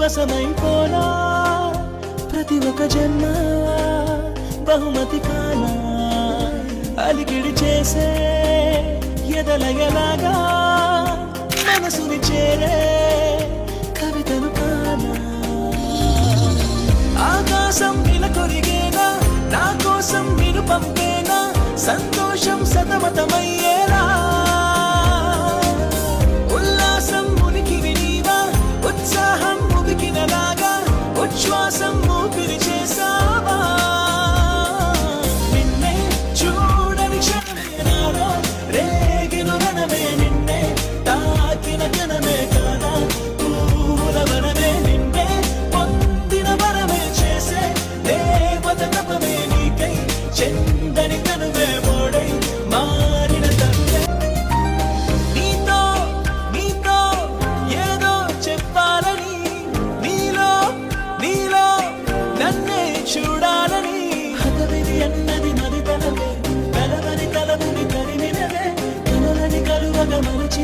వశమైపోనా ప్రతి ఒక్క జన్మ బహుమతి కానా అలికిడి చేసే ఎదలయలాగా మనసుని చేరే కవితను కానా ఆకాశం నిలకొరిగేనా నా కోసం మీరు పంపేనా సంతోషం సతమతమయ్యేలా ఉల్లాసం మునికి వినీవా ఉత్సాహం ముగికినలాగా ఉచ్ఛ్వాసం ఊపిరి చేసావా నిన్నే చూడని క్షణమే నాలో రేగిన రణమే నిన్నే తాకిన క్షణమే కాదా పూల వనమే నిన్నే పొందిన వరమే చేసే దేవత తపమే నీకై చెందని తనువే మోడై మారిన తనువే నీతో నీతో ఏదో చెప్పాలని నీలో నీలో నన్నే చూడాలని హతవిధి అన్నది మది తలవే కలవని తలపుని తరిమినవే కలలని కలువగ మరచి